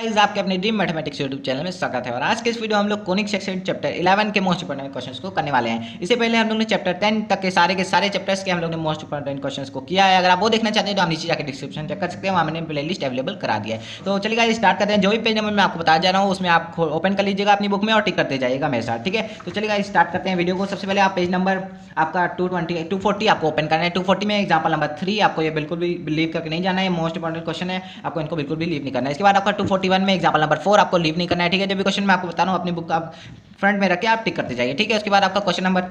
Guys आपके अपने dream mathematics YouTube channel में स्वागत है। और आज के इस वीडियो हम लोग कोनिक सेक्शन चैप्टर 11 के मोस्ट इंपोर्टेंट क्वेश्चंस को करने वाले हैं। इससे पहले हम लोग ने चैप्टर 10 तक के सारे चैप्टर्स के हम लोग ने मोस्ट इंपोर्टेंट क्वेश्चंस को किया है। अगर आप वो देखना चाहते हैं तो आप नीचे जाकर डिस्क्रिप्शन चेक कर सकते हैं, वहाँ मैंने प्ले लिस्ट अवेलेबल करा दिया है। तो चलिए गाइस स्टार्ट करते हैं। जो भी पेज नंबर मैं आपको बता जा रहा हूँ उसमें आप ओपन कर लीजिएगा अपनी बुक में और टिक करते जाइएगा मेरे साथ, ठीक है। तो चलिए गाइस स्टार्ट करते हैं वीडियो को। सबसे पहले आप पेज नंबर आपका 240 आपको ओपन करना है। 240 में एग्जाम्पल नंबर 3 आपको ये बिल्कुल भी लीव करके नहीं जाना है, मोस्ट इंपोर्टेंट क्वेश्चन है, आपको इनको बिल्कुल भी लीव नहीं करना है। इसके बाद आपका 241 में एग्जाम्पल नंबर 4 आपको लीव नहीं करना है, ठीक है। जो भी क्वेश्चन मैं आपको बता रहा हूँ अपनी बुक आप फ्रंट में रख के आप टिक करते जाइए, ठीक है। उसके बाद आपका question number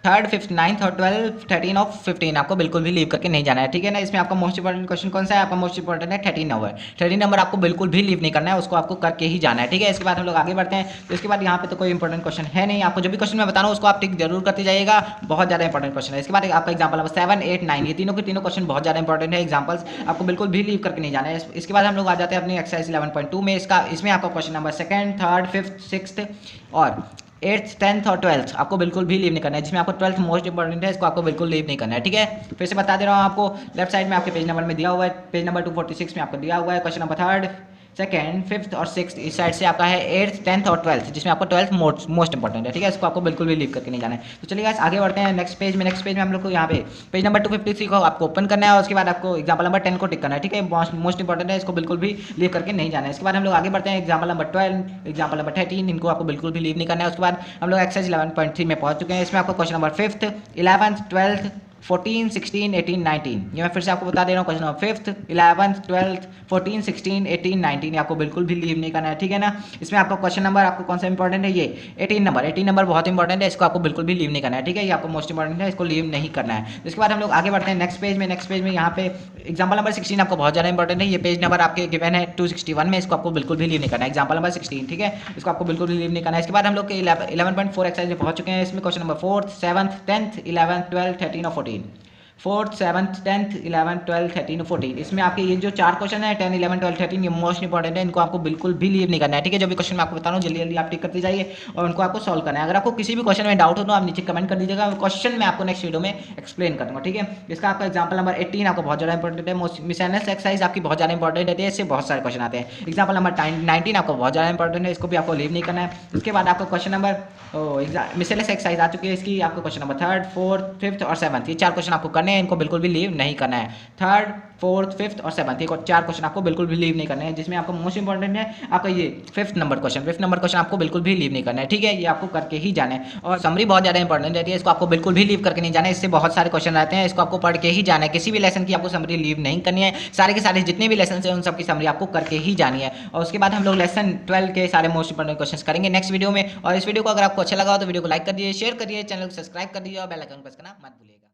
3rd 5th 9th और 12 13 और 15 आपको बिल्कुल भी लीव करके नहीं जाना है, ठीक है ना। इसमें आपका मोस्ट इंपोर्टेंट क्वेश्चन कौन सा है? आपका मोस्ट इंपोर्टेंट है 13 नंबर आपको बिल्कुल भी लीव नहीं करना है, उसको आपको करके ही जाना है, ठीक है। इसके बाद हम लोग आगे बढ़ते हैं। तो इसके बाद यहाँ पे तो कोई इंपॉर्टेंट क्वेश्चन है नहीं, आपको जो भी क्वेश्चन मैं बता रहा हूँ उसको आप टिक जरूर करते जाइएगा, बहुत ज़्यादा इंपॉर्टेंट क्वेश्चन है। इसके बाद आपका एग्जाम्पल नंबर 7 8 9 ये तीनों के तीनों क्वेश्चन बहुत ज़्यादा इंपॉर्टेंट है, एग्जाम्पल्स आपको बिल्कुल भी लीव करके नहीं जाना है। इसके बाद हम लोग आ जाते हैं अपनी एक्सरसाइज 11.2 में। इसमें आपका question number 2nd 3rd 5th 6th और 8th 10th और 12th आपको बिल्कुल भी लीव नहीं करना है, जिसमें आपको 12th मोस्ट इंपॉर्टेंट है, इसको आपको बिल्कुल लीव नहीं करना है, ठीक है। फिर से बता दे रहा हूँ आपको, लेफ्ट साइड में आपके पेज नंबर में दिया हुआ है, पेज नंबर 246 में आपको दिया हुआ है question number 3rd 2nd 5th और 6th। इस साइड से आपका है 8th 10th और 12th, जिसमें आपको 12th मोस्ट इंपॉर्टेंट है, ठीक है। इसको आपको बिल्कुल भी लीव करके नहीं जाना है। तो चलिए गाइस आगे बढ़ते हैं नेक्स्ट पेज में हम लोग को यहाँ पे पेज नंबर 253 को आपको ओपन करना है और उसके बाद आपको एग्जाम्पल नंबर 10 को टिक करना है, ठीक है। मोस्ट इंपॉर्टेंट है, इसको बिल्कुल भी लीव करके नहीं जाना है। इसके बाद हम लोग आगे बढ़ते हैं एग्जाम्पल नंबर 12 एग्जाम्पल नंबर 13, इनको आपको बिल्कुल भी लीव नहीं करना है। उसके बाद हम लोग एक्सरसाइज 11.3 में पहुंच चुके हैं। इसमें आपको question number 5th 11th 12th 14 16 18 19 ये मैं फिर से आपको बता दे रहा हूँ, question number 5th 11th 12th 14 16 18 19 ये आपको बिल्कुल भी लीव नहीं करना है, ठीक है ना। इसमें आपका क्वेश्चन नंबर आपको कौन सा इंपॉर्टेंट है? ये 18 नंबर बहुत इंपॉर्टेंट है, इसको आपको बिल्कुल भी लीव नहीं करना है, ठीक है। ये आपको मोस्ट इंपॉर्टेंट है, इसको लीव नहीं करना है। इसके बाद हम लोग आगे बढ़ते हैं नेक्स्ट पेज में यहाँ पे एग्जाम्पल नंबर 16 आपको बहुत ज़्यादा इंपॉर्टेंट है। ये पेज नंबर आपके गिवन है 261 में, इसको आपको बिल्कुल भी लीव नहीं करना है, एग्जाम्पल नंबर 16, ठीक है। इसको आपको बिल्कुल भी लीव नहीं करना है। इसके बाद हम लोग 11.4 एक्सरसाइज में पहुंच चुके हैं। इसमें question number 4th 7th 10th 11th 12th 13 और 14 4th 7th 10th 11th 12th 13 और 14 इसमें आपके ये जो 4 क्वेश्चन है 10 11 12 13 ये मोस्ट इंपॉर्टेंट है, इनको आपको बिल्कुल भी लीव नहीं करना है, ठीक है। जो भी क्वेश्चन मैं आपको बता रहा हूँ जल्दी आप टिक करते जाइए और उनको आपको सॉल्व करना है। अगर आपको किसी भी क्वेश्चन में डाउट हो तो आप नीचे कमेंट कर दीजिएगा, क्वेश्चन मैं आपको नेक्स्ट वीडियो में एक्सप्लेन करूँगा, ठीक है। इसका आपका एग्जाम्पल नंबर 18 आपको बहुत ज़्यादा इंपॉर्टेंट है, मिसलेनियस एक्सरसाइज आपकी बहुत ज़्यादा इंपॉर्टेंट है, इससे बहुत सारे क्वेश्चन आते हैं। एग्जाम्पल नंबर 19 आपको बहुत ज़्यादा इंपॉर्टेंट है, इसको भी आपको लीव नहीं करना है। उसके बाद आपका क्वेश्चन नंबर मिसलेनियस एक्सरसाइज आ चुकी है, इसकी आपको question number 3rd 4th 5th और 7th ये 4 क्वेश्चन आपको करने हैं, इनको बिल्कुल भी लीव नहीं करना है। 3rd 4th 5th और 7th ये 4 क्वेश्चन आपको बिल्कुल भी लीव नहीं करना है, जिसमें आपको मोस्ट इंपॉर्टेंट है आपका ये 5th नंबर क्वेश्चन आपको बिल्कुल भी लीव नहीं करना है, ठीक है। ये आपको करके ही जाना है। और समरी बहुत ज़्यादा इंपॉर्टेंट रहती है, इसको आपको बिल्कुल भी लीव करके नहीं जाना है, इससे बहुत सारे क्वेश्चन रहते हैं, इसको आपको पढ़ के ही जाना है। किसी भी लेसन की आपको समरी लीव नहीं करनी है, सारे के सारे जितने भी लेसन है उन सब की समरी आपको करके ही जानी है। और उसके बाद हम लोग लेसन 12 के सारे मोस्ट इंपॉर्टेंट क्वेश्चन करेंगे नेक्स्ट वीडियो में। और इस वीडियो को अगर आपको अच्छा लगा हो तो वीडियो को लाइक कर दीजिए, शेयर करिए, चैनल को सब्सक्राइब कर दीजिए और बेल आइकन प्रेस करना मत भूलिएगा।